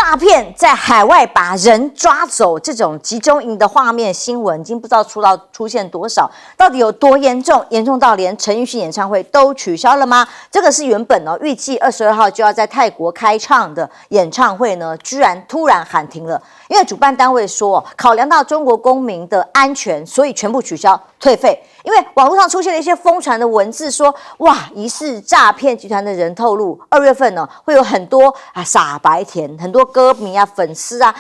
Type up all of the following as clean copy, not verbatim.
诈骗在海外把人抓走这种集中营的画面新闻，已经不知道出现多少，到底有多严重？严重到连陈奕迅演唱会都取消了吗？这个是原本预计22号就要在泰国开唱的演唱会呢，居然突然喊停了，因为主办单位说，考量到中国公民的安全，所以全部取消退费。因为网络上出现了一些疯传的文字说，哇，疑似诈骗集团的人透露，2月份呢会有很多傻白甜，很多歌迷粉丝到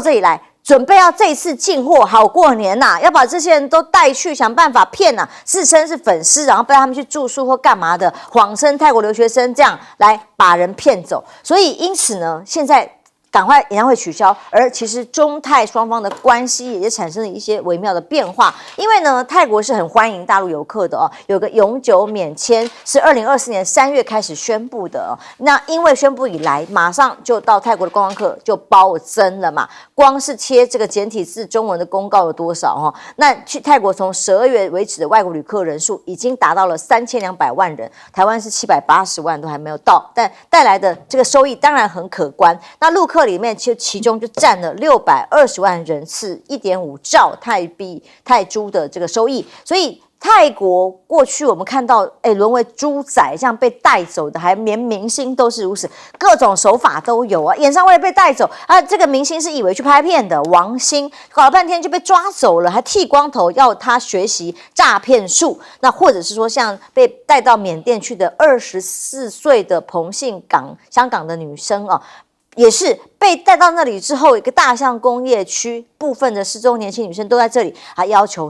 这里来，准备要这一次进货好过年要把这些人都带去，想办法骗自称是粉丝，然后带他们去住宿或干嘛的，谎称泰国留学生，这样来把人骗走。所以因此呢，现在赶快演唱会取消，而其实中泰双方的关系也产生了一些微妙的变化。因为呢，泰国是很欢迎大陆游客的有个永久免签是2024年3月开始宣布的那因为宣布以来，马上就到泰国的观光客就暴增了嘛。光是贴这个简体字中文的公告有多少那去泰国从12月为止的外国旅客人数已经达到了3200万人，台湾是780万都还没有到，但带来的这个收益当然很可观。那陆客里面其中就占了620万人次，1.5兆泰铢的这个收益。所以泰国过去我们看到沦为猪仔这样被带走的，还连明星都是如此，各种手法都有演唱会被带走这个明星是以为去拍片的，王星搞了半天就被抓走了，还剃光头要他学习诈骗术。那或者是说像被带到缅甸去的24岁的彭姓香港的女生也是被带到那里之后，一个大象工业区，部分的失踪年轻女生都在这里，还要求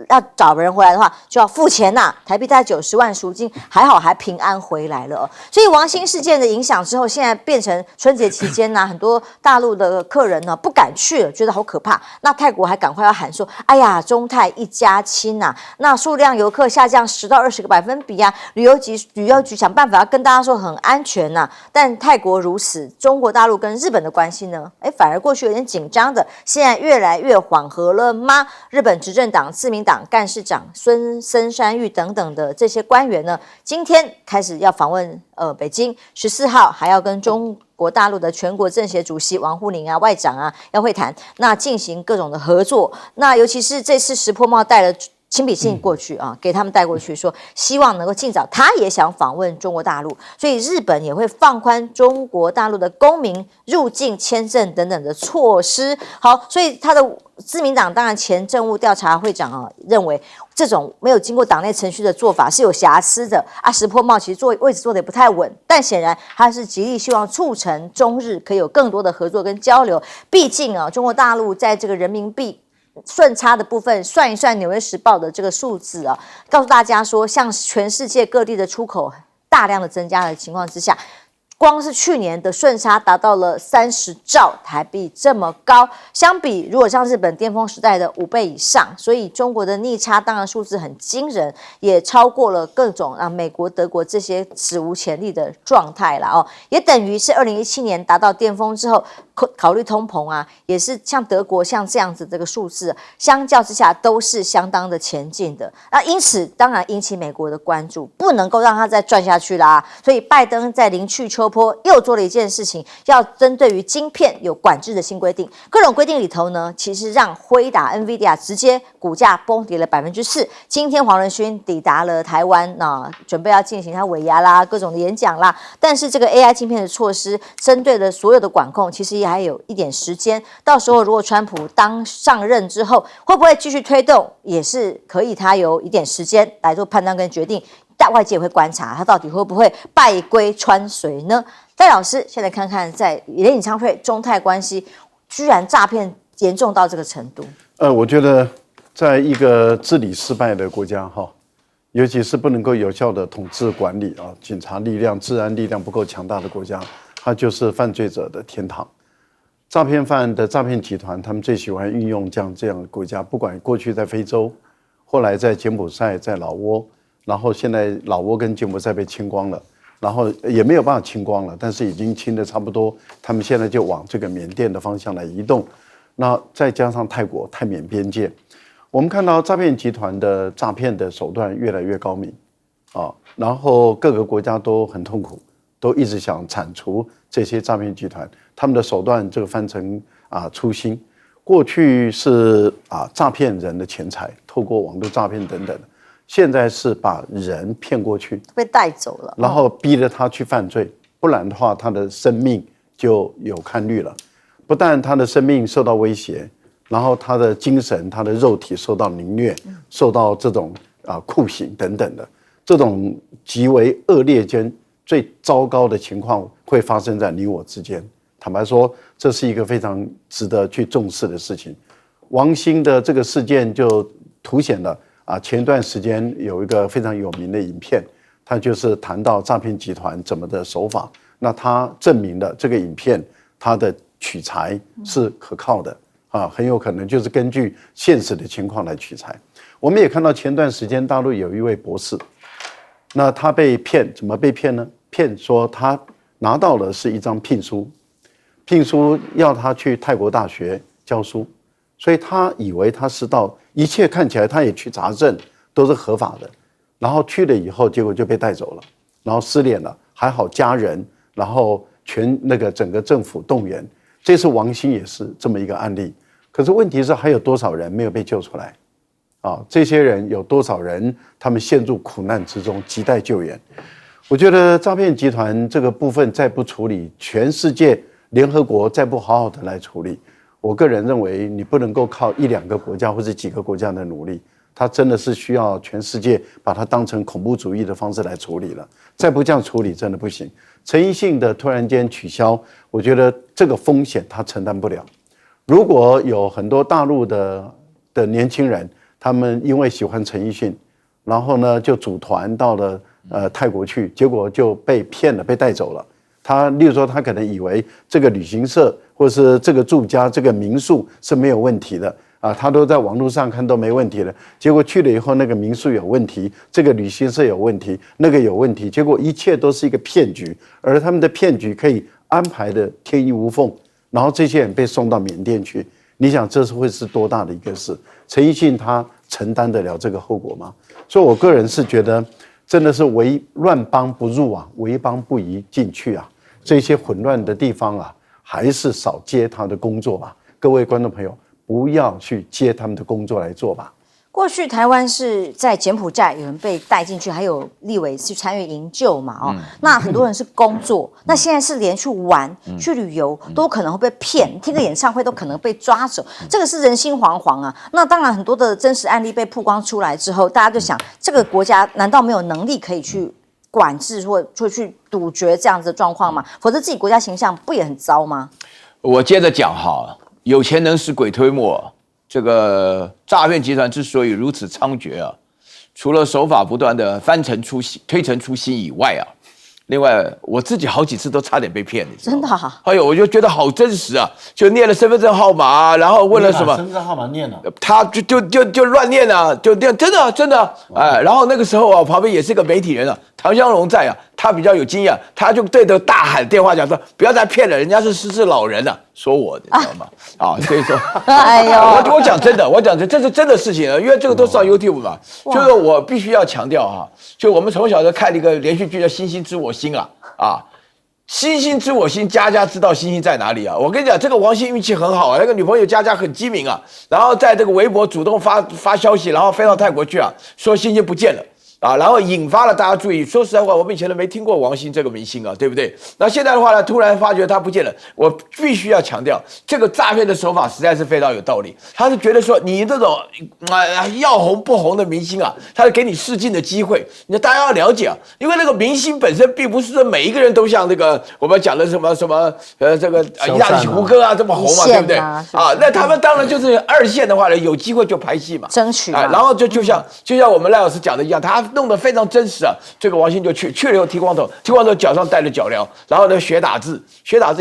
要找人回来的话就要付钱台币大概90万赎金，还好还平安回来了所以王星事件的影响之后，现在变成春节期间很多大陆的客人不敢去了，觉得好可怕。那泰国还赶快要喊说，哎呀，中泰一家亲那数量游客下降10到20个百分比旅游局想办法要跟大家说很安全但泰国如此，中国大陆跟日本的关系呢？反而过去有点紧张的，现在越来越缓和了吗？日本执政党自民党干事长孙森山玉等等的这些官员呢，今天开始要访问北京，14号还要跟中国大陆的全国政协主席王沪宁外长要会谈，那进行各种的合作。那尤其是这次石破茂带了亲笔信过去给他们带过去，说希望能够尽早，他也想访问中国大陆，所以日本也会放宽中国大陆的公民入境签证等等的措施。好，所以他的自民党当然前政务调查会长认为这种没有经过党内程序的做法是有瑕疵的石破茂其实位置坐得也不太稳，但显然他是极力希望促成中日可以有更多的合作跟交流。毕竟中国大陆在这个人民币顺差的部分算一算，《纽约时报》的这个数字告诉大家说，像全世界各地的出口大量的增加的情况之下，光是去年的顺差达到了30兆台币这么高，相比如果像日本巅峰时代的5倍以上，所以中国的逆差当然数字很惊人，也超过了各种美国、德国这些史无前例的状态了也等于是2017年达到巅峰之后，考虑通膨也是像德国像这样子这个数字，相较之下都是相当的前进的。那因此当然引起美国的关注，不能够让它再转下去啦。所以拜登在临去秋波又做了一件事情，要针对于晶片有管制的新规定。各种规定里头呢，其实让辉达 NVIDIA 直接股价崩跌了4%。今天黄仁勋抵达了台湾准备要进行他尾牙啦、各种的演讲啦。但是这个 AI 晶片的措施，针对的所有的管控，其实也还有一点时间。到时候如果川普当上任之后，会不会继续推动，也是可以他有一点时间来做判断跟决定。但外界也会观察他到底会不会败归川随呢？戴老师，现在看看在演唱会中泰关系居然诈骗严重到这个程度。我觉得在一个治理失败的国家尤其是不能够有效的统治管理警察力量、治安力量不够强大的国家，它就是犯罪者的天堂。诈骗犯的诈骗集团，他们最喜欢运用这样的国家，不管过去在非洲，后来在柬埔寨、在老挝。然后现在老挝跟柬埔寨被清光了，然后也没有办法清光了，但是已经清的差不多，他们现在就往这个缅甸的方向来移动。那再加上泰国、泰缅边界，我们看到诈骗集团的诈骗的手段越来越高明然后各个国家都很痛苦都一直想铲除这些诈骗集团，他们的手段这个翻成粗心。过去是诈骗人的钱财，透过网络诈骗等等，现在是把人骗过去，被带走了，然后逼着他去犯罪，不然的话他的生命就有看虑了。不但他的生命受到威胁，然后他的精神、他的肉体受到凌虐，受到这种酷刑等等的，这种极为恶劣间最糟糕的情况会发生在你我之间。坦白说，这是一个非常值得去重视的事情。王兴的这个事件就凸显了前一段时间有一个非常有名的影片，他就是谈到诈骗集团怎么的手法。那他证明了这个影片它的取材是可靠的很有可能就是根据现实的情况来取材。我们也看到前段时间大陆有一位博士，那他被骗，怎么被骗呢？骗说他拿到的是一张聘书要他去泰国大学教书，所以他以为他是一切看起来他也去查证都是合法的，然后去了以后结果就被带走了，然后失联了，还好家人，然后整个政府动员。这次王兴也是这么一个案例，可是问题是还有多少人没有被救出来这些人有多少人他们陷入苦难之中，亟待救援。我觉得诈骗集团这个部分再不处理，全世界联合国再不好好的来处理，我个人认为你不能够靠一两个国家或者几个国家的努力，它真的是需要全世界把它当成恐怖主义的方式来处理了。再不这样处理真的不行。陈奕迅的突然间取消，我觉得这个风险他承担不了。如果有很多大陆的年轻人，他们因为喜欢陈奕迅，然后呢就组团到了泰国去，结果就被骗了，被带走了。例如说他可能以为这个旅行社或是这个住家这个民宿是没有问题的他都在网络上看都没问题了，结果去了以后那个民宿有问题，这个旅行社有问题，那个有问题，结果一切都是一个骗局，而他们的骗局可以安排的天衣无缝，然后这些人被送到缅甸去，你想这会是多大的一个事？陈奕迅他承担得了这个后果吗？所以我个人是觉得真的是乱邦不入为邦不宜进去这些混乱的地方还是少接他的工作吧。各位观众朋友，不要去接他们的工作来做吧。过去台湾是在柬埔寨有人被带进去，还有立委去参与营救嘛那很多人是工作，那现在是连去玩、去旅游都可能会被骗，听个演唱会都可能被抓走，这个是人心惶惶那当然很多的真实案例被曝光出来之后，大家就想这个国家难道没有能力可以去管制或去杜绝这样子的状况吗？否则自己国家形象不也很糟吗？我接着讲有钱能使鬼推磨。这个诈骗集团之所以如此猖獗除了手法不断的推陈出新以外另外我自己好几次都差点被骗了，真的哎呦，我就觉得好真实就念了身份证号码然后问了什么身份证号码念了，他就乱念就念真的然后那个时候旁边也是个媒体人唐湘龙在他比较有经验，他就对着大喊电话讲说不要再骗了，人家是失智老人说我的你知道吗所以说哎呦我讲真的，这是真的事情因为这个都上 YouTube 嘛就是我必须要强调就我们从小就看了一个连续剧叫《星星知我心》星星知我心，家家知道星星在哪里我跟你讲，这个王兴运气很好那个女朋友家家很机敏然后在这个微博主动发消息，然后飞到泰国去说星星不见了然后引发了大家注意。说实在话，我们以前都没听过王兴这个明星对不对？那现在的话呢，突然发觉他不见了，我必须要强调，这个诈骗的手法实在是非常有道理。他是觉得说，你这种要红不红的明星他是给你试镜的机会。大家要了解因为那个明星本身并不是说每一个人都像这个我们讲的什么这个一大胡歌这么红嘛，对不对那他们当然就是二线的话呢，有机会就拍戏嘛，争取然后就像我们赖老师讲的一样，他弄得非常真实这个王兴就去了以后剃光头脚上戴着脚镣，然后呢学打字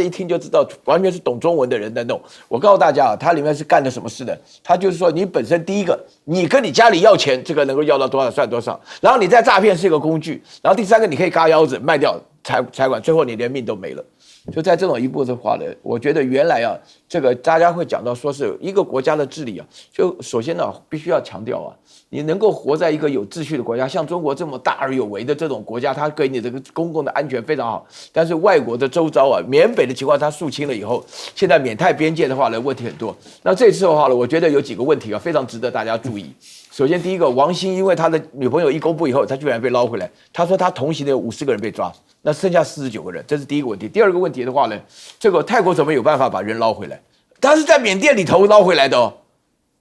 一听就知道完全是懂中文的人在弄。我告诉大家他里面是干的什么事的？他就是说你本身第一个，你跟你家里要钱，这个能够要到多少算多少，然后你在诈骗是一个工具，然后第三个你可以嘎腰子卖掉财管，最后你连命都没了。就在这种一步的话呢，我觉得原来啊，这个大家会讲到说是一个国家的治理啊，就首先呢必须要强调啊，你能够活在一个有秩序的国家，像中国这么大而有为的这种国家，它给你这个公共的安全非常好。但是外国的周遭啊，缅北的情况它肃清了以后，现在缅泰边界的话呢，问题很多。那这次的话呢，我觉得有几个问题啊，非常值得大家注意。首先，第一个，王兴因为他的女朋友一公布以后，他居然被捞回来。他说他同行的有50个人被抓，那剩下49个人，这是第一个问题。第二个问题的话呢，这个泰国怎么有办法把人捞回来？他是在缅甸里头捞回来的哦，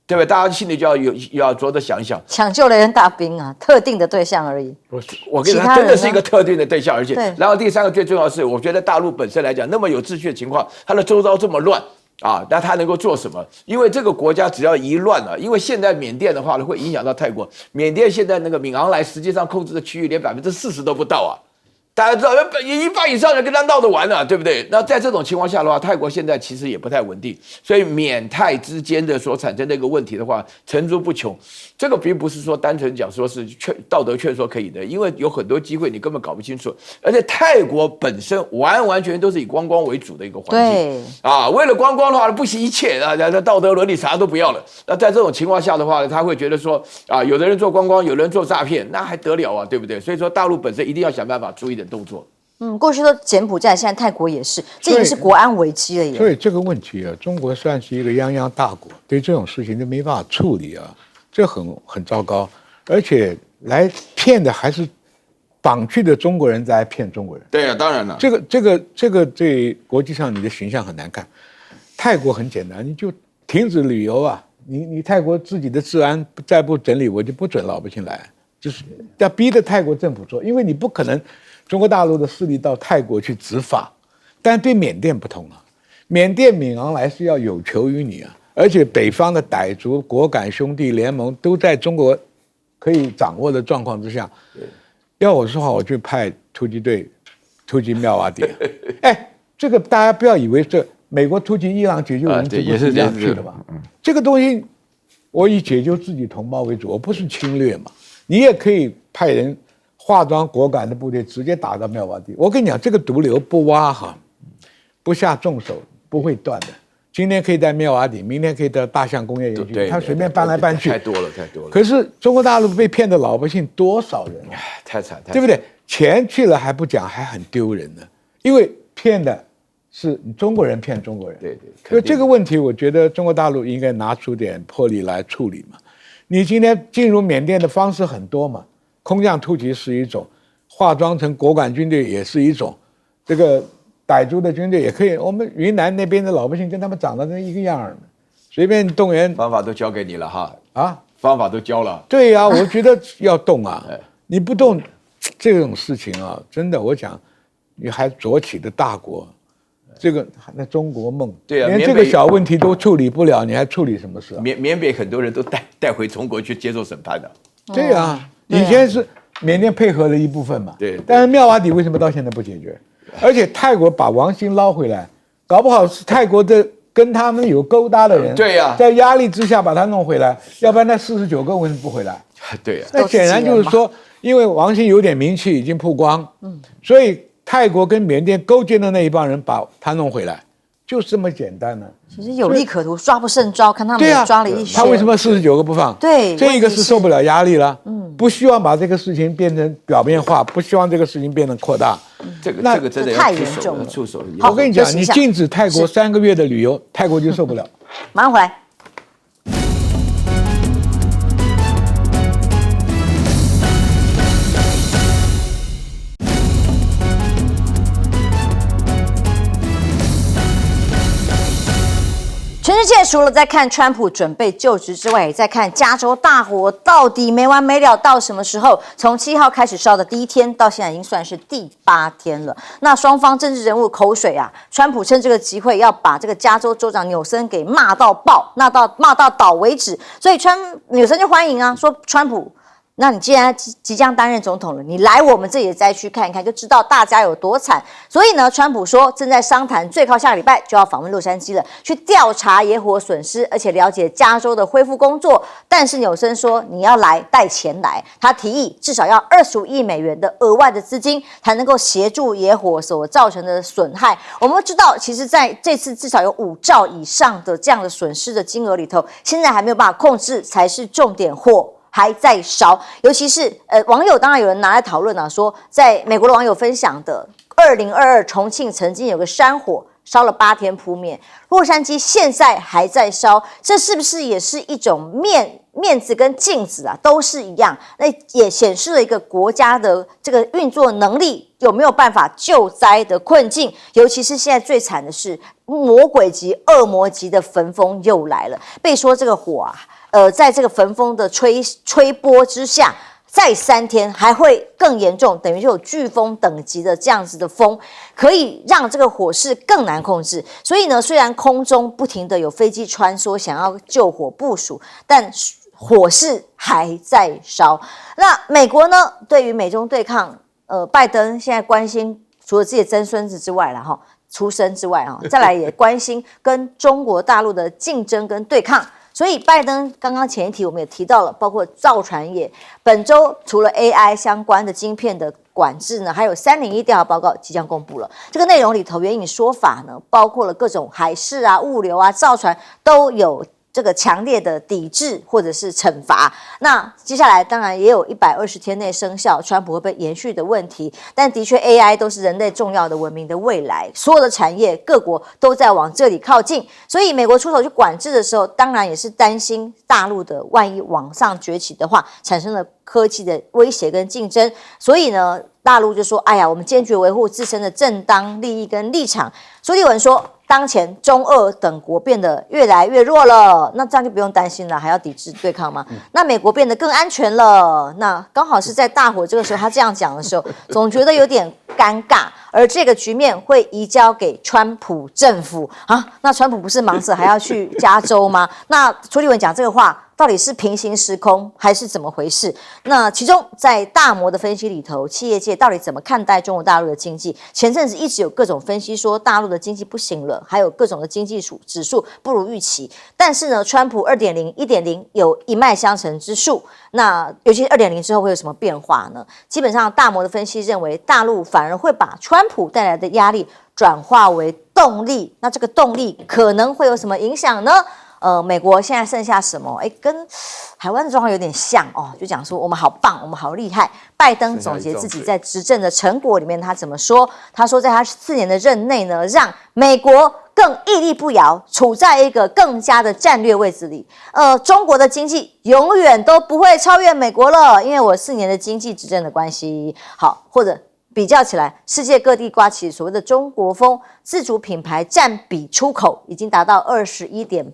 对不对？大家心里就要着着想一想。抢救雷恩大兵啊，特定的对象而已。不是，我跟你说，真的是一个特定的对象，而且，然后第三个最重要的是，我觉得大陆本身来讲，那么有秩序的情况，它的周遭这么乱。那他能够做什么？因为这个国家只要一乱了，因为现在缅甸的话呢，会影响到泰国。缅甸现在那个敏昂莱实际上控制的区域连40%都不到啊。大家知道，一半以上人跟他闹着玩了，对不对？那在这种情况下的话，泰国现在其实也不太稳定，所以缅泰之间的所产生的一个问题的话，层出不穷。这个并不是说单纯讲说是道德劝说可以的，因为有很多机会你根本搞不清楚。而且泰国本身完完全都是以观光为主的一个环境，为了观光的话不惜一切道德伦理啥都不要了。那在这种情况下的话，他会觉得说有的人做观光，有的人做诈骗，那还得了啊，对不对？所以说大陆本身一定要想办法注意的动作。过去都柬埔寨，现在泰国也是，这已经是国安危机了耶。所以这个问题啊，中国算是一个泱泱大国，对这种事情都没办法处理啊，这很糟糕。而且来骗的还是绑去的中国人在骗中国人。对啊，当然了，这个对国际上你的形象很难看。泰国很简单，你就停止旅游啊，你泰国自己的治安再不整理，我就不准老百姓来，就是要逼着泰国政府做，因为你不可能。中国大陆的势力到泰国去执法，但对缅甸不同啊。缅甸敏昂莱是要有求于你啊，而且北方的傣族、果敢兄弟联盟都在中国可以掌握的状况之下。要我说话，我就派突击队突击妙瓦底。这个大家不要以为这美国突击伊朗解救人质不是这样去的吧？这个东西我以解救自己同胞为主，我不是侵略嘛。你也可以派人。化妆果敢的部队直接打到妙瓦底，我跟你讲，这个毒瘤不挖哈，不下重手不会断的。今天可以在妙瓦底，明天可以到大象工业园区，他随便搬来搬去，太多了。可是中国大陆被骗的老百姓多少人啊？太惨，对不对？钱去了还不讲，还很丢人呢。因为骗的是中国人骗中国人。对，所以这个问题，我觉得中国大陆应该拿出点魄力来处理嘛。你今天进入缅甸的方式很多嘛。空降突击是一种，化妆成果敢军队也是一种，这个傣族的军队也可以。我们云南那边的老百姓跟他们长得跟一个样儿的，随便动员。方法都教给你了哈方法都教了。对呀，我觉得要动啊，你不动，这种事情啊，真的，我讲，你还左起的大国，这个那中国梦，对啊，连这个小问题都处理不了，你还处理什么事啊？缅北很多人都带回中国去接受审判的。对啊。以前是缅甸配合的一部分嘛，对。但是妙瓦底为什么到现在不解决？而且泰国把王兴捞回来，搞不好是泰国的跟他们有勾搭的人，对呀，在压力之下把他弄回来，要不然那49个为什么不回来？对呀，那显然就是说，因为王兴有点名气已经曝光，所以泰国跟缅甸勾结的那一帮人把他弄回来，就这么简单呢。其实有利可图，抓不胜招，看他们也抓了一些。他为什么49个不放？对，这个是受不了压力了。不希望把这个事情变成表面化，不希望这个事情变成扩大。这个真的太严重了，出手。我跟你讲，你禁止泰国3个月的旅游，泰国就受不了。马上回来。全世界除了在看川普准备就职之外，也在看加州大火到底没完没了到什么时候？从7号开始烧的第1天，到现在已经算是第8天了。那双方政治人物口水啊，川普趁这个机会要把这个加州州长纽森给骂到爆，骂到倒为止。所以纽森就欢迎啊，说川普那你既然即将担任总统了，你来我们这里的灾区看一看，就知道大家有多惨。所以呢，川普说正在商谈，最靠下个礼拜就要访问洛杉矶了，去调查野火损失，而且了解加州的恢复工作。但是纽森说你要来带钱来，他提议至少要25亿美元的额外的资金，才能够协助野火所造成的损害。我们知道，其实在这次至少有5兆以上的这样的损失的金额里头，现在还没有办法控制，才是重点。火还在烧，尤其是网友当然有人拿来讨论啊，说在美国的网友分享的2022重庆曾经有个山火烧了8天扑灭，洛杉矶现在还在烧，这是不是也是一种面子跟镜子啊，都是一样？那也显示了一个国家的这个运作能力有没有办法救灾的困境，尤其是现在最惨的是魔鬼级、恶魔级的焚风又来了，被说这个火啊。在这个焚风的吹波之下，再3天还会更严重，等于就有飓风等级的这样子的风，可以让这个火势更难控制。所以呢，虽然空中不停的有飞机穿梭，想要救火部署，但火势还在烧。那美国呢，对于美中对抗，拜登现在关心除了自己的曾孙子之外啦，出生之外啊，再来也关心跟中国大陆的竞争跟对抗。所以拜登刚刚前一题我们也提到了，包括造船业，本周除了 AI 相关的晶片的管制呢，还有301调查报告即将公布了。这个内容里头援引说法呢，包括了各种海事啊、物流啊、造船都有这个强烈的抵制或者是惩罚。那接下来当然也有120天内生效，川普会不会延续的问题。但的确 AI 都是人类重要的文明的未来，所有的产业各国都在往这里靠近，所以美国出手去管制的时候，当然也是担心大陆的万一往上崛起的话，产生了科技的威胁跟竞争。所以呢，大陆就说哎呀，我们坚决维护自身的正当利益跟立场。苏立文说，当前中俄等国变得越来越弱了，那这样就不用担心了，还要抵制对抗吗？那美国变得更安全了，那刚好是在大火这个时候，他这样讲的时候，总觉得有点尴尬。而这个局面会移交给川普政府啊？那川普不是忙着还要去加州吗？那苏立文讲这个话，到底是平行时空还是怎么回事？那其中在大摩的分析里头，企业界到底怎么看待中国大陆的经济？前阵子一直有各种分析说大陆的经济不行了，还有各种的经济指数不如预期。但是呢，川普2.0、1.0有一脉相承之术。那尤其是2.0之后会有什么变化呢？基本上大摩的分析认为，大陆反而会把川普带来的压力转化为动力。那这个动力可能会有什么影响呢？美国现在剩下什么？跟台湾的状况有点像哦，就讲说我们好棒，我们好厉害。拜登总结自己在执政的成果里面，他怎么说？他说，在他4年的任内呢，让美国更屹立不摇，处在一个更加的战略位置里。中国的经济永远都不会超越美国了，因为我4年的经济执政的关系。好，或者比较起来，世界各地刮起所谓的中国风，自主品牌占比出口已经达到21.8%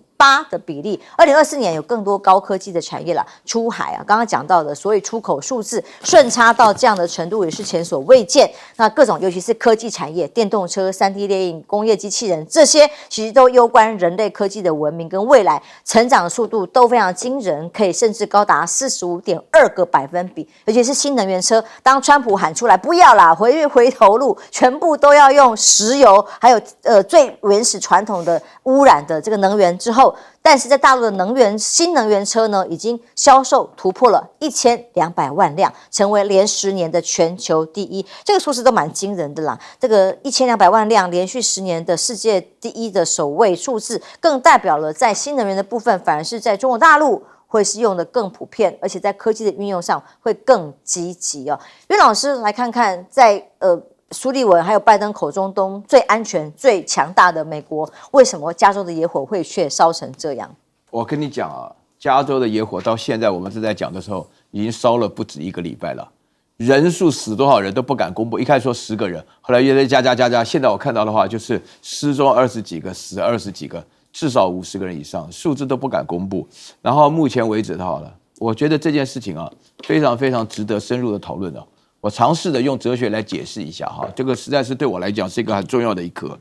的比例。2024年有更多高科技的产业了出海啊，刚刚讲到的，所以出口数字顺差到这样的程度也是前所未见。那各种尤其是科技产业，电动车、3D 列印、工业机器人，这些其实都攸关人类科技的文明跟未来，成长速度都非常惊人，可以甚至高达45.2个百分比。尤其是新能源车，当川普喊出来不要啦，回头路，全部都要用石油，还有最原始传统的污染的这个能源之后，但是在大陆的新能源车呢，已经销售突破了1200万辆，成为连10年的全球第一。这个数字都蛮惊人的啦。这个1200万辆连续10年的世界第一的首位数字，更代表了在新能源的部分，反而是在中国大陆会是用的更普遍，而且在科技的运用上会更积极哦。岳老师来看看，在苏立文还有拜登口中最安全、最强大的美国，为什么加州的野火会却烧成这样？我跟你讲啊，加州的野火到现在我们正在讲的时候，已经烧了不止1个礼拜了，人数死多少人都不敢公布。一开始说10个人，后来越来加，现在我看到的话就是失踪20几个，死20几个，至少50个人以上，数字都不敢公布。然后目前为止好了，我觉得这件事情啊，非常非常值得深入的讨论啊。我尝试的用哲学来解释一下哈，这个实在是对我来讲是一个很重要的一课。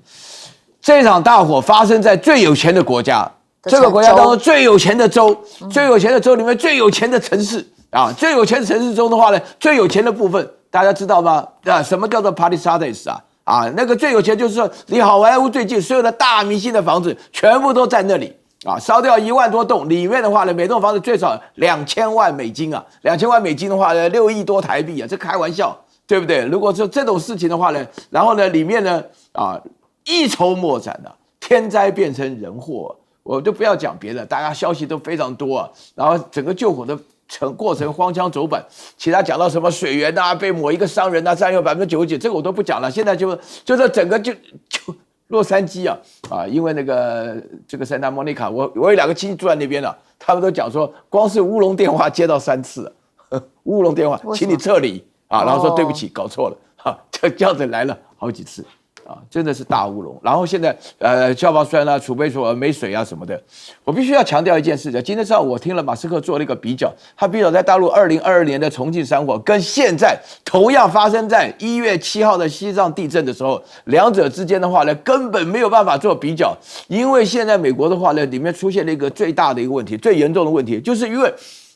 这场大火发生在最有钱的国家，这个国家当中最有钱的州，最有钱的州里面最有钱的城市，啊，最有钱的城市中的话呢，最有钱的部分大家知道吗？什么叫做 Palisades 啊？那个最有钱就是说离好莱坞最近，所有的大明星的房子全部都在那里啊，烧掉1万多栋，里面的话呢，每栋房子最少2000万美金啊，2000万美金的话呢，6亿多台币啊，这开玩笑，对不对？如果说这种事情的话呢，然后呢，里面呢一筹莫展啊，天灾变成人祸，我就不要讲别的，大家消息都非常多啊，然后整个救火的过程荒腔走板，其他讲到什么水源啊，被某一个商人啊占用99%，这个我都不讲了。现在就是整个就洛杉矶因为这个Santa Monica，我有2个亲戚住在那边了，他们都讲说，光是乌龙电话接到3次，乌龙电话，请你撤离然后说对不起，搞错了这样子来了好几次。真的是大乌龙。然后现在消防栓储备所没水什么的。我必须要强调一件事情，今天上午我听了马斯克做了一个比较，他比较在大陆2022年的重庆山火跟现在同样发生在1月7号的西藏地震的时候，两者之间的话呢，根本没有办法做比较，因为现在美国的话呢，里面出现了一个最大的一个问题，最严重的问题，就是因为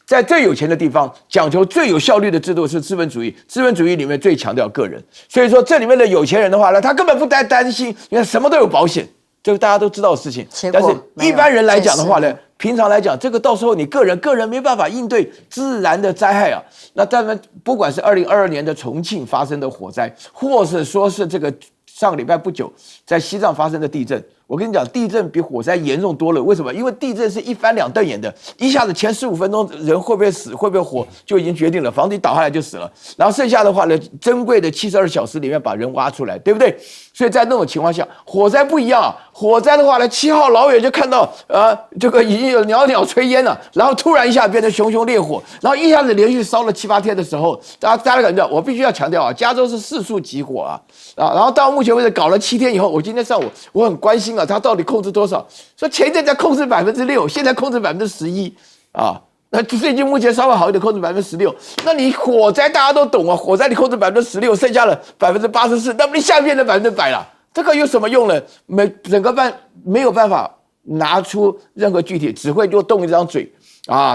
在最有钱的地方，讲求最有效率的制度是资本主义，资本主义里面最强调个人，所以说这里面的有钱人的话呢，他根本不担心，因为什么都有保险，这个大家都知道的事情。但是一般人来讲的话呢，平常来讲，这个到时候你个人没办法应对自然的灾害那当然，不管是2022年的重庆发生的火灾，或是说是这个上个礼拜不久在西藏发生的地震。我跟你讲，地震比火灾严重多了。为什么？因为地震是一翻两瞪眼的，一下子前15分钟人会不会死，会不会活，就已经决定了，房子一倒下来就死了。然后剩下的话呢，珍贵的72小时里面把人挖出来，对不对？所以在那种情况下，火灾不一样火灾的话呢，7号老远就看到这个已经有袅袅炊烟了，然后突然一下变成熊熊烈火，然后一下子连续烧了7、8天的时候，大家感觉，我必须要强调加州是4处起火然后到目前为止搞了7天以后，我今天上午我很关心它到底控制多少？说前一阵在控制6%，现在控制11%那最近目前稍微好一点，控制16%。那你火灾大家都懂火灾你控制16%，剩下的84%，那么你下面的100%了，这个有什么用呢？整个没有办法拿出任何具体，只会就动一张嘴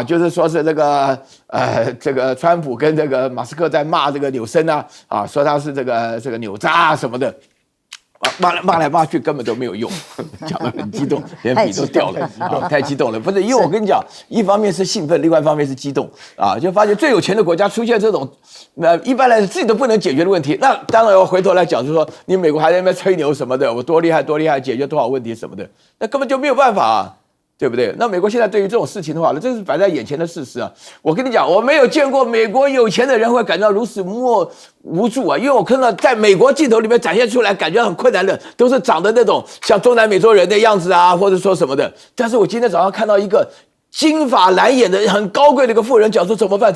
就是说是这个川普跟这个马斯克在骂这个纽森说他是这个扭渣什么的。骂来骂去根本都没有用，讲得很激动，连笔都掉了太激动了。不是，因为我跟你讲，一方面是兴奋，另外一方面是激动就发现最有钱的国家出现这种一般来说自己都不能解决的问题。那当然我回头来讲，就是说你美国还在那边吹牛什么的，我多厉害，解决多少问题什么的，那根本就没有办法对不对？那美国现在对于这种事情的话，这是摆在眼前的事实我跟你讲，我没有见过美国有钱的人会感到如此无助因为我看到在美国镜头里面展现出来感觉很困难的，都是长得那种像中南美洲人的样子或者说什么的。但是我今天早上看到一个金发蓝眼的很高贵的一个妇人讲说怎么办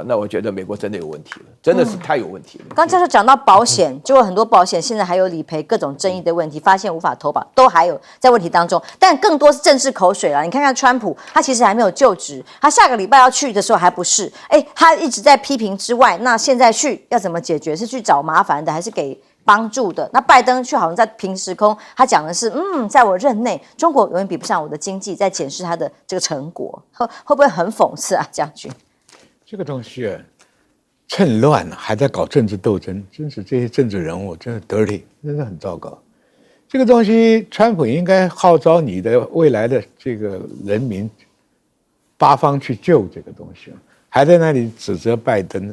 那我觉得美国真的有问题了，真的是太有问题了。刚教授讲到保险，结果很多保险现在还有理赔各种争议的问题，发现无法投保，都还有在问题当中。但更多是政治口水啦。你看看川普，他其实还没有就职，他下个礼拜要去的时候还不是，他一直在批评之外，那现在去要怎么解决？是去找麻烦的，还是给帮助的？那拜登却好像在平时空，他讲的是，在我任内，中国永远比不上我的经济，在检视他的这个成果，会不会很讽刺将军？这个东西趁乱还在搞政治斗争，真是这些政治人物真是 dirty， 真是很糟糕。这个东西，川普应该号召你的未来的这个人民八方去救这个东西，还在那里指责拜登，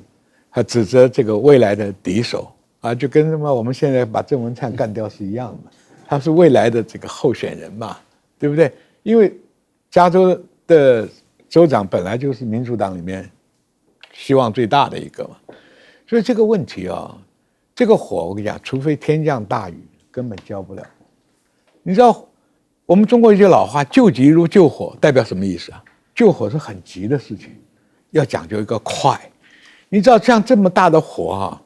还指责这个未来的敌手就跟什么我们现在把郑文灿干掉是一样的，他是未来的这个候选人嘛，对不对？因为加州的州长本来就是民主党里面希望最大的一个嘛，所以这个问题这个火我跟你讲，除非天降大雨，根本浇不了。你知道我们中国一句老话，救急如救火，代表什么意思救火是很急的事情，要讲究一个快。你知道像这么大的火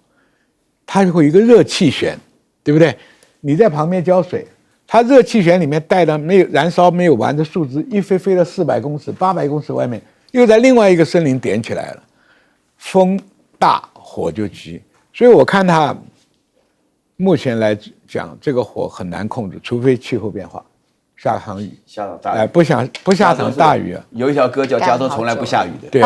它会有一个热气旋，对不对？你在旁边浇水，它热气旋里面带的燃烧没有完的树枝，一飞了400公尺、800公尺外面，又在另外一个森林点起来了。风大火就急，所以我看它目前来讲，这个火很难控制，除非气候变化，下场雨，下场大雨，不下场大雨有一条歌叫《加州从来不下雨》的，对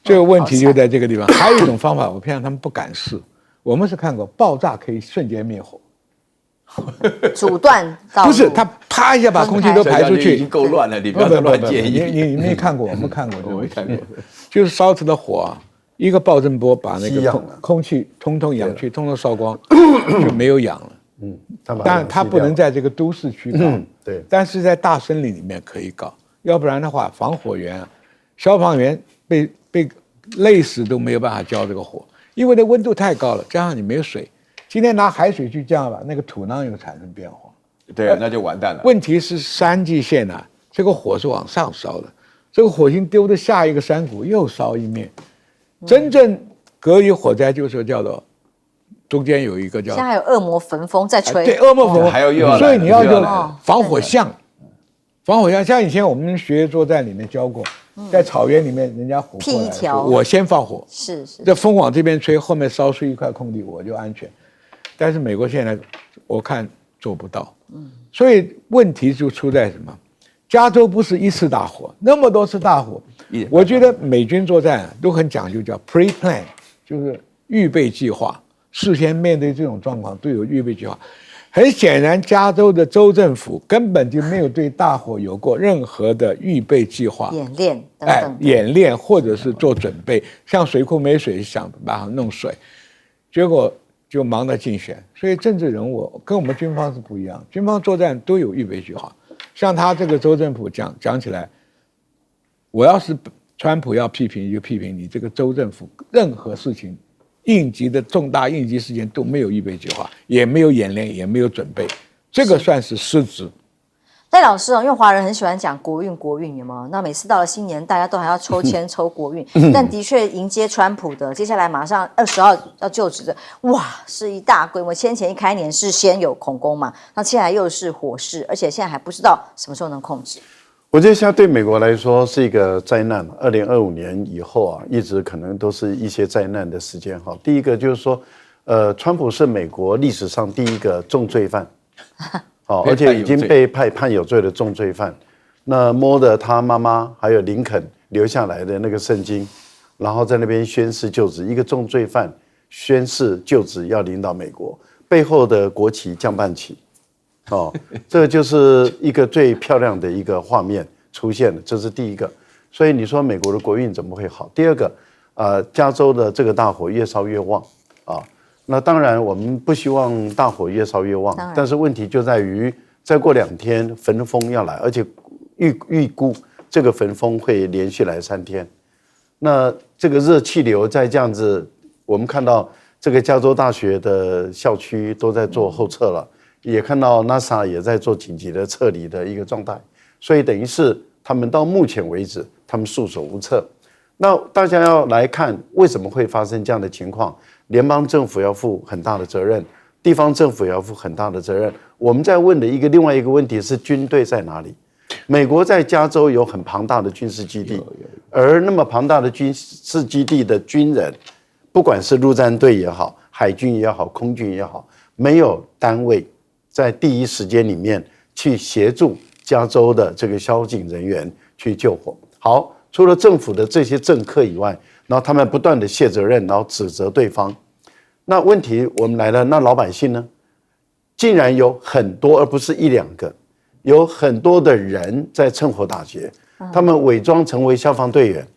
这个问题就在这个地方。还有一种方法，我骗他们不敢试。我们是看过爆炸可以瞬间灭火，阻断道路，不是他啪一下把空气都排出去，已经够乱了，你不要再乱建议。你没看过，我们看过，我没看过，就是烧出的火啊，一个暴震波把那个吸氧了空气通氧气通通烧光，就没有氧了。但它不能在这个都市区搞，对，但是在大森林里面可以搞，要不然的话，防火员、消防员被累死都没有办法浇这个火，因为那温度太高了，加上你没有水。今天拿海水去降吧，那个土壤又产生变化。对，那就完蛋了。问题是山际线啊，这个火是往上烧的，这个火星丢的下一个山谷又烧一面。真正隔离火灾就是叫做中间有一个叫现在还有恶魔焚风在吹，对，恶魔风，还有又要来了所以你要就又要来了防火巷，防火巷像以前我们学作战里面教过，在草原里面人家火过来辟一条我先放火，是这风往这边吹，后面烧出一块空地，我就安全。但是美国现在我看做不到，所以问题就出在什么？加州不是一次大火，那么多次大火，我觉得美军作战都很讲究，叫 pre-plan， 就是预备计划，事先面对这种状况都有预备计划。很显然，加州的州政府根本就没有对大火有过任何的预备计划、演练等等，演练或者是做准备。像水库没水，想办法弄水，结果就忙着竞选。所以政治人物跟我们军方是不一样，军方作战都有预备计划。像他这个州政府讲起来，我要是川普要批评就批评你这个州政府，任何事情。应急的重大应急事件都没有预备计划，也没有演练，也没有准备，这个算是失职。戴老师因为华人很喜欢讲国运，有没有？那每次到了新年，大家都还要抽签抽国运，但的确迎接川普的，接下来马上20号要就职的，哇，是一大规模。先前一开年是先有恐攻嘛，那现在又是火势，而且现在还不知道什么时候能控制。我觉得现在对美国来说是一个灾难。2025年以后啊，一直可能都是一些灾难的时间哈。第一个就是说，川普是美国历史上第一个重罪犯，好，而且已经被判有罪的重罪犯。那摸着他妈妈还有林肯留下来的那个圣经，然后在那边宣誓就职，一个重罪犯宣誓就职要领导美国，背后的国旗降半旗。哦，这就是一个最漂亮的一个画面出现了，这是第一个。所以你说美国的国运怎么会好？第二个，加州的这个大火越烧越旺啊。那当然我们不希望大火越烧越旺，但是问题就在于再过2天焚风要来，而且预估这个焚风会连续来3天。那这个热气流再这样子，我们看到这个加州大学的校区都在做后撤了。也看到 NASA 也在做紧急的撤离的一个状态，所以等于是他们到目前为止，他们束手无策。那大家要来看为什么会发生这样的情况，联邦政府要负很大的责任，地方政府也要负很大的责任。我们在问的另外一个问题是军队在哪里？美国在加州有很庞大的军事基地，而那么庞大的军事基地的军人，不管是陆战队也好，海军也好，空军也好，没有单位在第一时间里面去协助加州的这个消警人员去救火。好，除了政府的这些政客以外，然后他们不断的卸责任，然后指责对方。那问题我们来了，那老百姓呢？竟然有很多，而不是1-2个，有很多的人在趁火打劫，他们伪装成为消防队员，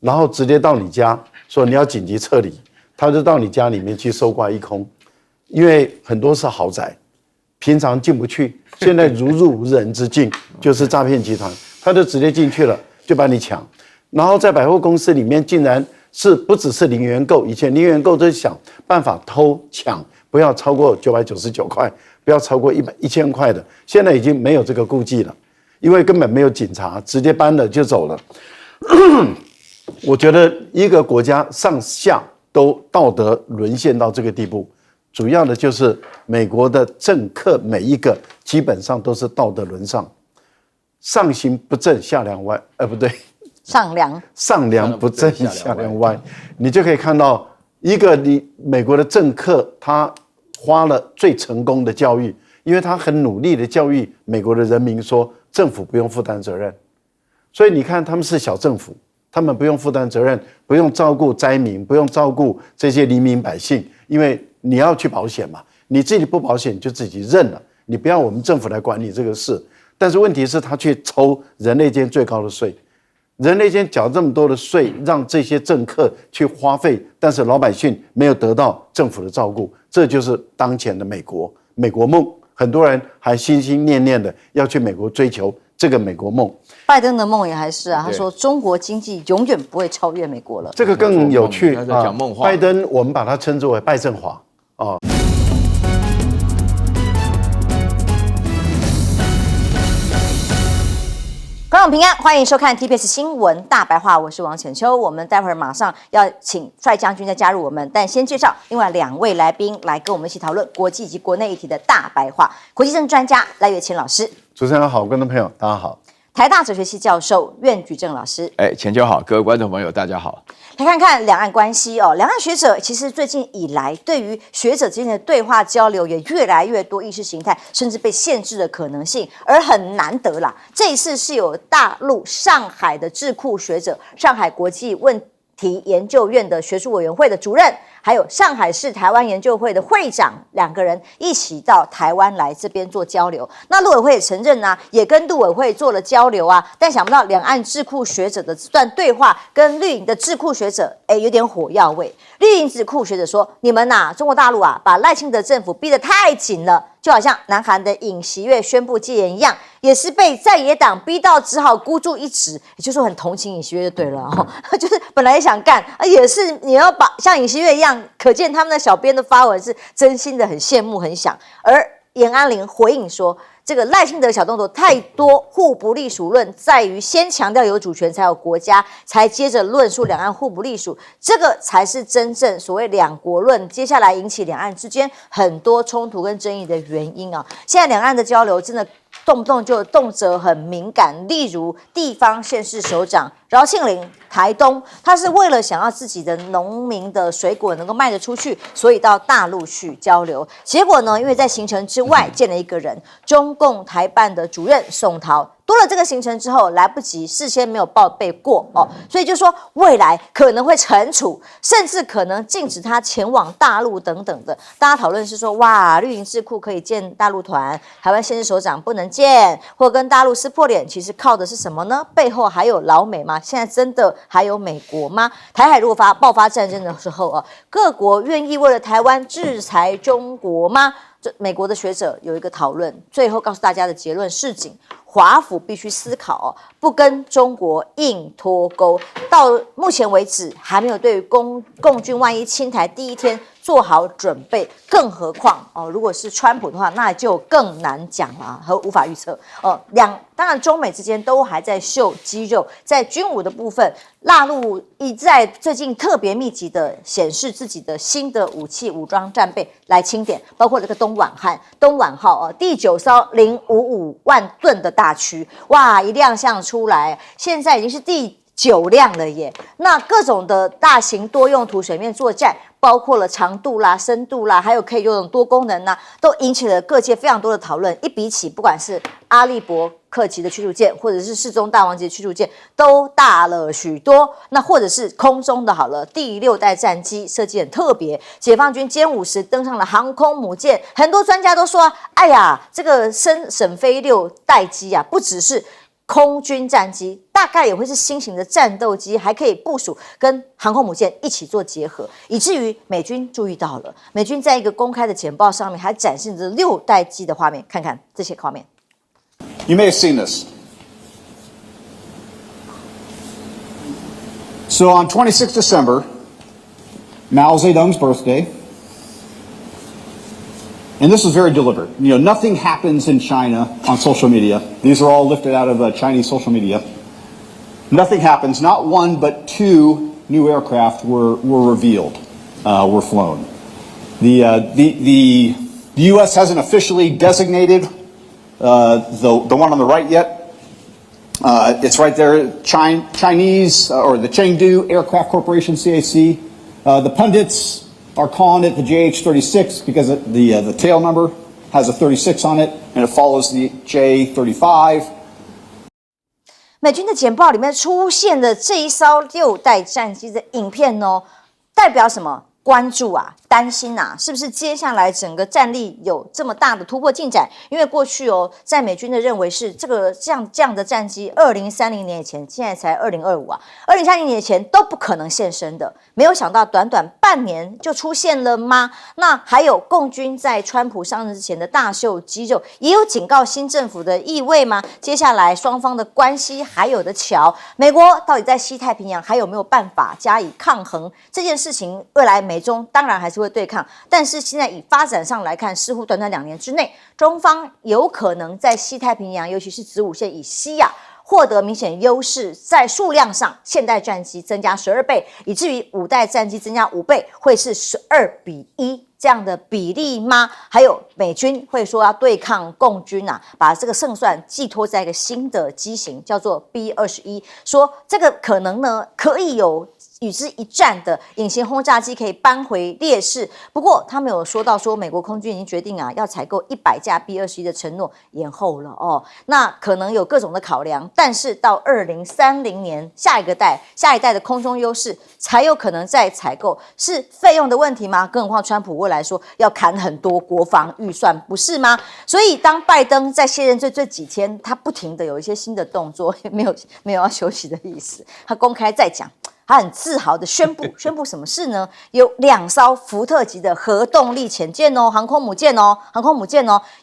然后直接到你家说你要紧急撤离，他就到你家里面去搜刮一空，因为很多是豪宅。平常进不去，现在如入无人之境，就是诈骗集团，他就直接进去了，就把你抢。然后在百货公司里面，竟然是不只是零元购，以前零元购都是想办法偷抢，不要超过999块，不要超过1000块的，现在已经没有这个顾忌了，因为根本没有警察，直接搬了就走了。我觉得一个国家上下都道德沦陷到这个地步。主要的就是美国的政客每一个基本上都是道德沦丧，上行不正下梁歪，不对，上梁不正下梁歪，你就可以看到一个美国的政客，他花了最成功的教育，因为他很努力的教育美国的人民说政府不用负担责任，所以你看他们是小政府，他们不用负担责任，不用照顾灾民，不用照顾这些黎民百姓，因为你要去保险嘛，你自己不保险就自己认了，你不要我们政府来管理这个事。但是问题是，他去抽人类间最高的税，人类间缴这么多的税，让这些政客去花费，但是老百姓没有得到政府的照顾，这就是当前的美国梦。很多人还心心念念的要去美国追求这个美国梦。拜登的梦也还是啊，他说中国经济永远不会超越美国了。这个更有趣他在讲梦话。拜登我们把它称之为拜振华啊。观众平安，欢迎收看 TBS 新闻大白话，我是王浅秋。我们待会儿马上要请帅将军再加入我们，但先介绍另外2位来宾来跟我们一起讨论国际以及国内议题的大白话。国际政治专家赖岳乾老师，主持人好，观众朋友大家好。台大哲学系教授苑举正老师，浅秋好，各位观众朋友大家好。来看看两岸关系哦，两岸学者其实最近以来，对于学者之间的对话交流也越来越多意识形态甚至被限制的可能性，而很难得啦。这一次是有大陆上海的智库学者，上海国际问题研究院的学术委员会的主任，还有上海市台湾研究会的会长，2个人一起到台湾来这边做交流。那陆委会也承认啊，也跟陆委会做了交流啊，但想不到两岸智库学者的这段对话跟绿营的智库学者，有点火药味。绿营智库学者说：“你们呐，中国大陆啊，把赖清德政府逼得太紧了。”就好像南韩的尹锡悦宣布戒严一样，也是被在野党逼到只好孤注一掷，也就是说很同情尹锡悦就对了就是本来也想干，也是你要把像尹锡悦一样，可见他们的小编的发文是真心的很羡慕很想。而严安林回应说，这个赖清德小动作太多，互不隶属论在于先强调有主权才有国家，才接着论述两岸互不隶属，这个才是真正所谓两国论接下来引起两岸之间很多冲突跟争议的原因啊。现在两岸的交流真的动不动就动辄很敏感，例如地方县市首长饶庆铃，台东，他是为了想要自己的农民的水果能够卖得出去，所以到大陆去交流。结果呢，因为在行程之外见了一个人，中共台办的主任宋涛。多了这个行程之后，来不及事先没有报备过所以就说未来可能会惩处，甚至可能禁止他前往大陆等等的。大家讨论是说，哇，绿营智库可以见大陆团，台湾县市首长不能见，或跟大陆撕破脸，其实靠的是什么呢？背后还有老美吗？现在真的还有美国吗？台海如果爆发战争的时候各国愿意为了台湾制裁中国吗？这美国的学者有一个讨论，最后告诉大家的结论是：华府必须思考不跟中国硬脱钩。到目前为止，还没有对于共军万一侵台第一天做好准备，更何况如果是川普的话，那就更难讲了和无法预测当然中美之间都还在秀肌肉，在军武的部分，大陆一在最近特别密集的显示自己的新的武器武装战备来清点，包括这个东莞号第9艘055万吨的大驱，哇，一亮相出来，现在已经是第9辆了耶。那各种的大型多用途水面作战，包括了长度啦、深度啦，还有可以用多功能啦，都引起了各界非常多的讨论。一比起，不管是阿利伯克级的驱逐舰，或者是世宗大王级的驱逐舰，都大了许多。那或者是空中的好了，第6代战机设计很特别，解放军歼50登上了航空母舰。很多专家都说，哎呀，这个沈飞6代机不只是空军战机，大概也会是新型的战斗机，还可以部署跟航空母舰一起做结合，以至于美军注意到了。美军在一个公开的简报上面还展示着6代机的画面，看看这些画面。You may have seen this. So on 26 December, Mao Zedong's birthday, and this was very deliberate. Nothing happens in China on social media. These are all lifted out of Chinese social media. Nothing happens. Not one, but 2 new aircraft were revealed, were flown. The U.S. hasn't officially designated the one on the right yet. It's right there, Chinese, or the Chengdu Aircraft Corporation, CAC. The pundits are calling it the JH-36 because the tail number has a 36 on it, and it follows the J-35. 美军的简报里面出现的这一艘6代战机的影片哦，代表什么？关注啊，担心啊，是不是接下来整个战力有这么大的突破进展？因为过去哦，在美军的认为是这样的战机，2030年以前，现在才2025啊，2030年以前都不可能现身的。没有想到短短半年就出现了吗？那还有共军在川普上任之前的大秀肌肉，也有警告新政府的意味吗？接下来双方的关系还有的瞧，美国到底在西太平洋还有没有办法加以抗衡？这件事情未来美中当然还是会对抗，但是现在以发展上来看，似乎短短2年之内，中方有可能在西太平洋，尤其是子午线以西啊，获得明显优势，在数量上，现代战机增加12倍，以至于5代战机增加5倍，会是12:1这样的比例吗？还有美军会说要对抗共军啊，把这个胜算寄托在一个新的机型，叫做 B-21，说这个可能呢可以有与之一战的隐形轰炸机可以扳回劣势。不过他们有说到说，美国空军已经决定啊，要采购100架 B-21的承诺延后了哦。那可能有各种的考量，但是到2030年下一代的空中优势才有可能再采购，是费用的问题吗？更何况川普未来说要砍很多国防预算，不是吗？所以当拜登在卸任这几天，他不停的有一些新的动作，没有要休息的意思，他公开在讲。他很自豪的宣布什么事呢？有2艘福特级的核动力潜舰哦，航空母舰哦，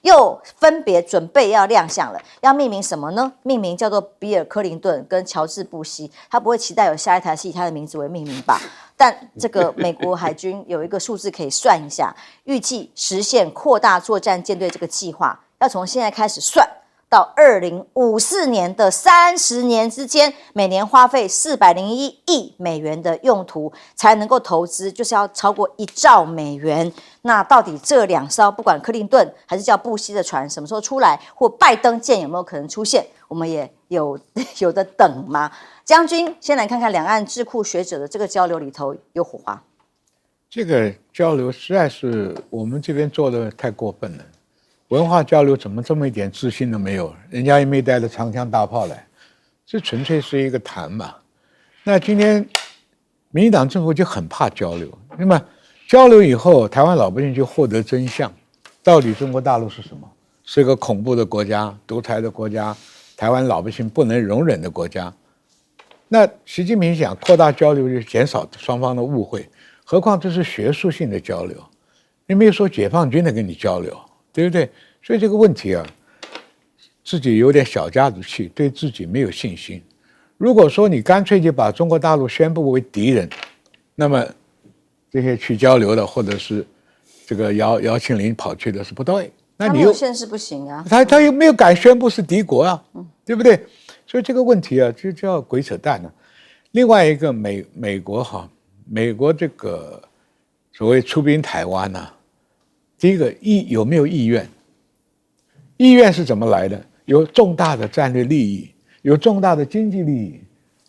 又分别准备要亮相了。要命名什么呢？命名叫做比尔·克林顿跟乔治·布希。他不会期待有下一台是以他的名字为命名吧？但这个美国海军有一个数字可以算一下，预计实现扩大作战舰队这个计划，要从现在开始算。到2054年的30年之间，每年花费401亿美元的用途才能够投资，就是要超过1兆美元。那到底这2艘不管克林顿还是叫布希的船什么时候出来，或拜登舰有没有可能出现，我们也有的等吗？将军，先来看看两岸智库学者的这个交流里头有火花。这个交流实在是我们这边做的太过分了。文化交流怎么这么一点自信都没有？人家也没带着长枪大炮来，这纯粹是一个谈嘛。那今天民进党政府就很怕交流，那么交流以后，台湾老百姓就获得真相，到底中国大陆是什么？是个恐怖的国家、独裁的国家，台湾老百姓不能容忍的国家。那习近平想扩大交流，就减少双方的误会，何况这是学术性的交流，你没有说解放军的跟你交流。对不对？所以这个问题啊，自己有点小家子气，对自己没有信心。如果说你干脆就把中国大陆宣布为敌人，那么这些去交流的，或者是这个姚庆林跑去的是不对。那你又现实不行啊，他又没有敢宣布是敌国啊，对不对？所以这个问题啊，就叫鬼扯淡啊。另外一个美国这个所谓出兵台湾啊。第一个有没有意愿？意愿是怎么来的？有重大的战略利益，有重大的经济利益，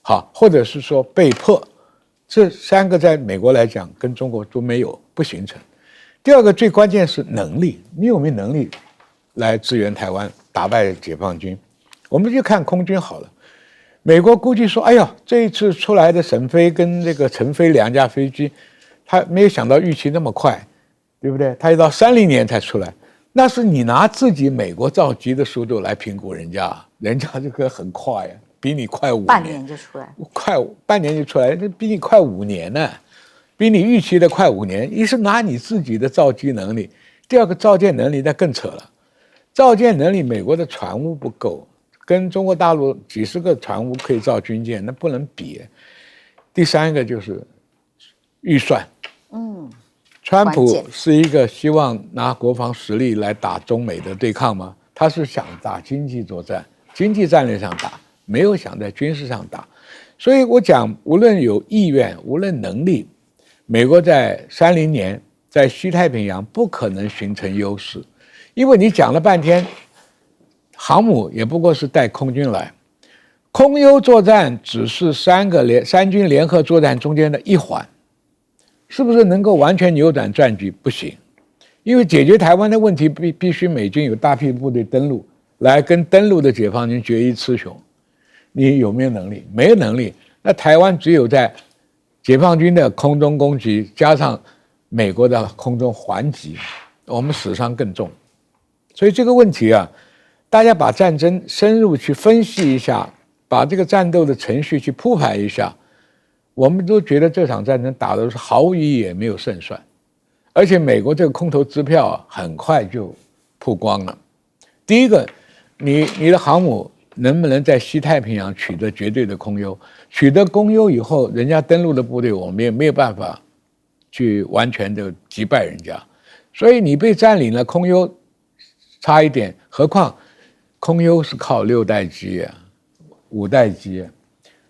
好，或者是说被迫，这3个在美国来讲跟中国都没有，不形成。第二个最关键是能力，你有没有能力来支援台湾，打败解放军？我们就看空军好了。美国估计说，哎呀，这一次出来的沈飞跟这个陈飞2架飞机，他没有想到预期那么快。对不对？他要到30年才出来，那是你拿自己美国造机的速度来评估人家这个很快呀，比你快5年，半年就出来，半年就出来，这比你快5年呢，比你预期的快5年。一是拿你自己的造机能力，第二个造舰能力那更扯了，造舰能力美国的船坞不够，跟中国大陆几十个船坞可以造军舰，那不能比。第3个就是预算，川普是一个希望拿国防实力来打中美的对抗吗？他是想打经济作战，经济战略上打，没有想在军事上打。所以我讲，无论有意愿，无论能力，美国在30年在西太平洋不可能形成优势，因为你讲了半天，航母也不过是带空军来，空优作战只是三军联合作战中间的一环。是不是能够完全扭转战局？不行，因为解决台湾的问题必须美军有大批部队登陆，来跟登陆的解放军决一雌雄。你有没有能力？没有能力，那台湾只有在解放军的空中攻击加上美国的空中还击，我们死伤更重。所以这个问题啊，大家把战争深入去分析一下，把这个战斗的程序去铺排一下，我们都觉得这场战争打的是毫无意义，也没有胜算。而且美国这个空头支票啊，很快就曝光了。第一个，你的航母能不能在西太平洋取得绝对的空优？取得空优以后，人家登陆的部队，我们也没有办法去完全的击败人家。所以你被占领了空优，差一点。何况空优是靠6代机啊，5代机啊。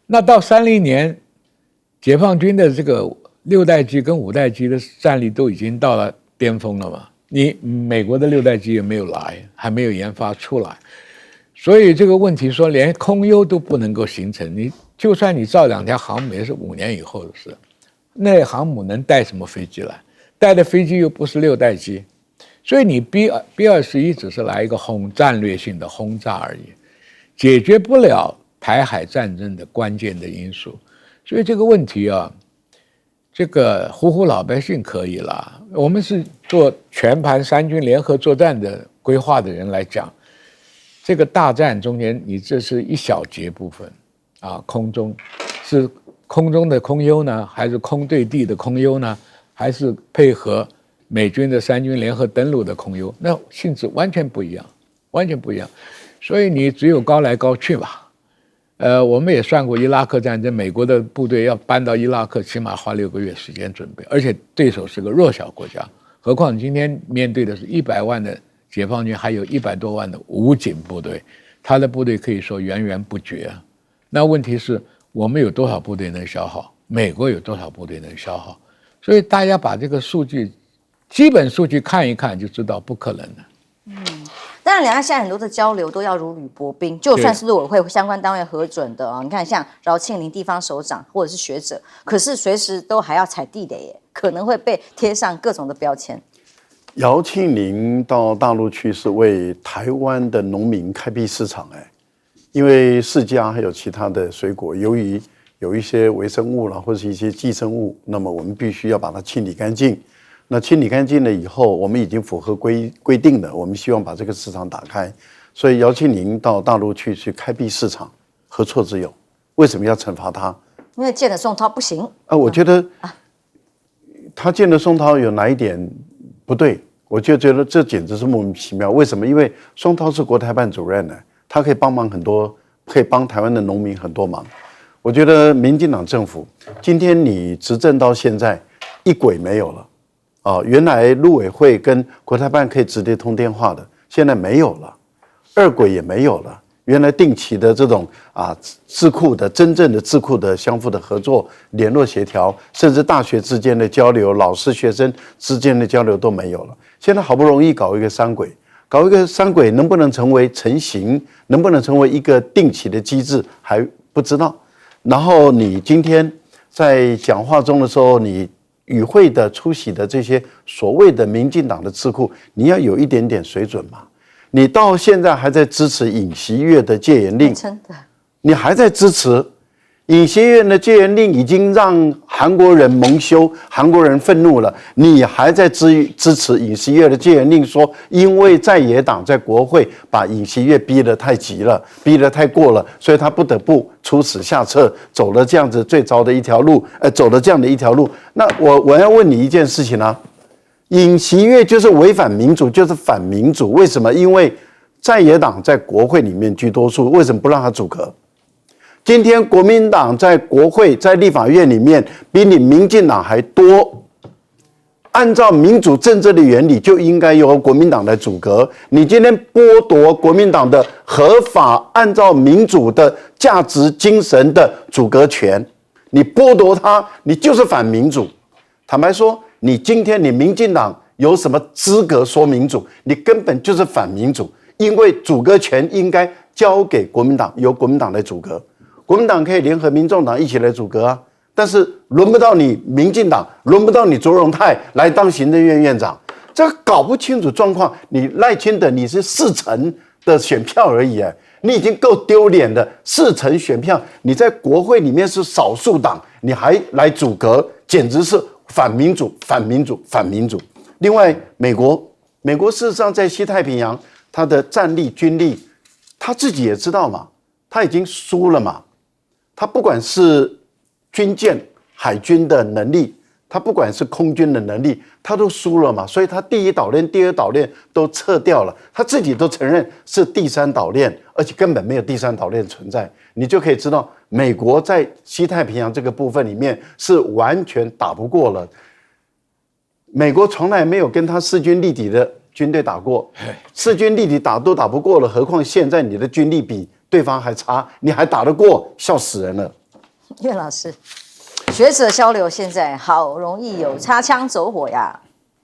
那到30年，解放军的这个6代机跟5代机的战力都已经到了巅峰了嘛？你美国的6代机也没有来，还没有研发出来，所以这个问题说连空优都不能够形成，你就算你造2条航母也是5年以后的事。那航母能带什么飞机来？带的飞机又不是6代机，所以你 B-21只是来一个战略性的轰炸而已，解决不了台海战争的关键的因素。所以这个问题啊，这个唬老百姓可以了，我们是做全盘3军联合作战的规划的人来讲，这个大战中间，你这是一小节部分啊，空中是空中的空优呢，还是空对地的空优呢，还是配合美军的3军联合登陆的空优？那性质完全不一样，完全不一样。所以你只有高来高去吧。我们也算过伊拉克战争，美国的部队要搬到伊拉克，起码花6个月时间准备，而且对手是个弱小国家。何况今天面对的是100万的解放军，还有100多万的武警部队，他的部队可以说源源不绝啊。那问题是我们有多少部队能消耗？美国有多少部队能消耗？所以大家把这个数据，基本数据看一看就知道不可能的。当然，两岸现在很多的交流都要如履薄冰，就算是陆委会相关单位核准的啊，你看像饶庆林地方首长或者是学者，可是随时都还要踩地雷耶，可能会被贴上各种的标签。姚庆林到大陆去是为台湾的农民开辟市场，因为释迦还有其他的水果，由于有一些微生物啦或者是一些寄生物，那么我们必须要把它清理干净。那清理干净了以后，我们已经符合规定了，我们希望把这个市场打开。所以姚庆林到大陆去开辟市场，何错之有？为什么要惩罚他？因为见了宋涛不行我觉得他见了宋涛有哪一点不对？我就觉得这简直是莫名其妙。为什么？因为宋涛是国台办主任呢，他可以帮忙很多，可以帮台湾的农民很多忙。我觉得民进党政府今天你执政到现在，一轨没有了。原来陆委会跟国台办可以直接通电话的，现在没有了，2轨也没有了。原来定期的这种智库的真正的智库的相互的合作、联络协调，甚至大学之间的交流、老师学生之间的交流都没有了。现在好不容易搞一个3轨，搞一个3轨能不能成为成型，能不能成为一个定期的机制还不知道。然后你今天在讲话中的时候，你与会的出席的这些所谓的民进党的智库，你要有一点点水准嘛？你到现在还在支持尹锡悦的戒严令，真的，你还在支持尹锡悦的戒严令，已经让韩国人蒙羞，韩国人愤怒了，你还在支持尹锡悦的戒严令，说因为在野党在国会把尹锡悦逼得太急了，逼得太过了，所以他不得不出此下策，走了这样子最糟的一条路，走了这样的一条路。那我要问你一件事情啊，尹锡悦就是违反民主，就是反民主。为什么？因为在野党在国会里面居多数，为什么不让他组阁？今天国民党在国会、在立法院里面比你民进党还多。按照民主政治的原理，就应该由国民党来组阁。你今天剥夺国民党的合法、按照民主的价值精神的组阁权，你剥夺他，你就是反民主。坦白说，你今天你民进党有什么资格说民主？你根本就是反民主，因为组阁权应该交给国民党，由国民党来组阁。国民党可以联合民众党一起来组阁啊，但是轮不到你民进党，轮不到你卓荣泰来当行政院院长，这个搞不清楚状况。你赖清德你是4成的选票而已，你已经够丢脸的，4成选票，你在国会里面是少数党，你还来阻隔，简直是反民主、反民主、反民主。另外，美国事实上在西太平洋，它的战力、军力，他自己也知道嘛，他已经输了嘛。他不管是军舰、海军的能力，他不管是空军的能力，他都输了嘛。所以他第一岛链、第二岛链都撤掉了，他自己都承认是第3岛链，而且根本没有第3岛链存在。你就可以知道，美国在西太平洋这个部分里面是完全打不过了。美国从来没有跟他势均力敌的军队打过，势均力敌都打不过了，何况现在你的军力比对方还差，你还打得过，笑死人了。岳老师，学者交流现在好容易有擦枪走火呀。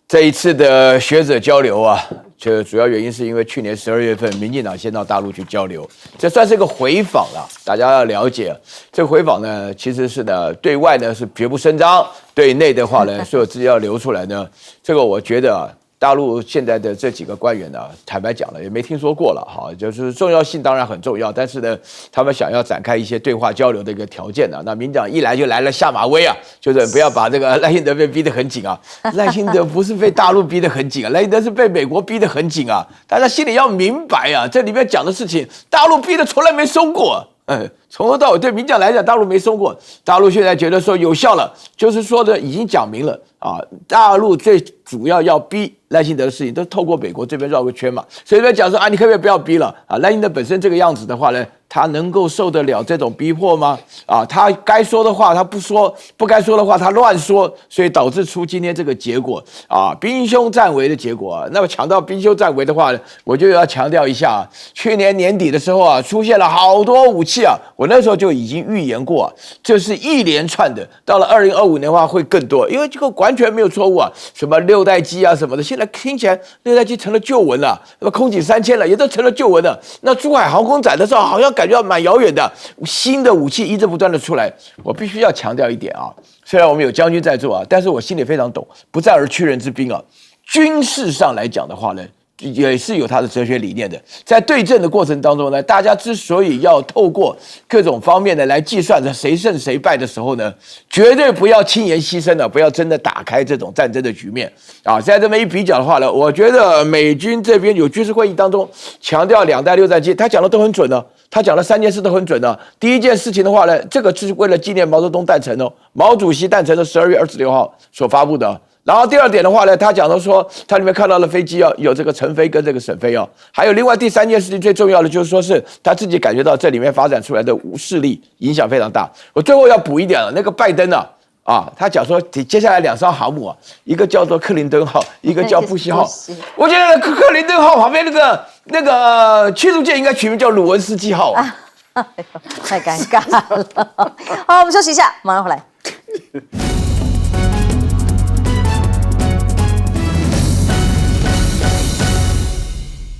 这一次的学者交流啊，这主要原因是因为去年12月份，民进党先到大陆去交流，这算是一个回访了。大家要了解，这个回访呢，其实是呢，对外呢是绝不声张，对内的话呢，所有资料流出来呢，这个我觉得啊，大陆现在的这几个官员呢，坦白讲了，也没听说过了哈。就是重要性当然很重要，但是呢，他们想要展开一些对话交流的一个条件呢，那民进党一来就来了下马威啊，就是不要把这个赖清德被逼得很紧啊。赖清德不是被大陆逼得很紧啊，赖清德是被美国逼得很紧啊。大家心里要明白啊，这里面讲的事情，大陆逼得从来没松过。从头到尾对民进党来讲，大陆没松过。大陆现在觉得说有效了，就是说的已经讲明了啊，大陆最主要逼赖清德的事情，都透过美国这边绕个圈嘛。所以在讲说啊，你可不可以不要逼了啊？赖清德本身这个样子的话呢，他能够受得了这种逼迫吗？啊，他该说的话他不说，不该说的话他乱说，所以导致出今天这个结果啊，兵凶战危的结果啊。那么强调兵凶战危的话呢，我就要强调一下，去年年底的时候啊，出现了好多武器啊，我那时候就已经预言过啊，这是一连串的，到了2025年的话会更多，因为这个完全没有错误啊，什么6代机啊什么的，现在听起来6代机成了旧闻了，那么空警3000了，也都成了旧闻了。那珠海航空展的时候，好像感觉到蛮遥远的，新的武器一直不断的出来。我必须要强调一点啊，虽然我们有将军在座啊，但是我心里非常懂，不战而屈人之兵啊。军事上来讲的话呢，也是有他的哲学理念的。在对阵的过程当中呢，大家之所以要透过各种方面的来计算着谁胜谁败的时候呢，绝对不要轻言牺牲了，不要真的打开这种战争的局面啊。在这么一比较的话呢，我觉得美军这边有军事会议当中强调2代6战机，他讲的都很准的，他讲了3件事都很准的。第一件事情的话呢，这个是为了纪念毛泽东诞辰哦，毛主席诞辰的12月26号所发布的。然后第二点的话呢，他讲到说，他里面看到了飞机啊，有这个成飞跟这个沈飞啊，还有另外第3件事情最重要的就是说是他自己感觉到这里面发展出来的势力影响非常大。我最后要补一点了，那个拜登啊，他讲说接下来2艘航母啊，一个叫做克林顿号，一个叫布希号。我觉得克林顿号旁边那个驱逐舰应该取名叫鲁文斯基号啊。太尴尬了。好，我们休息一下，马上回来。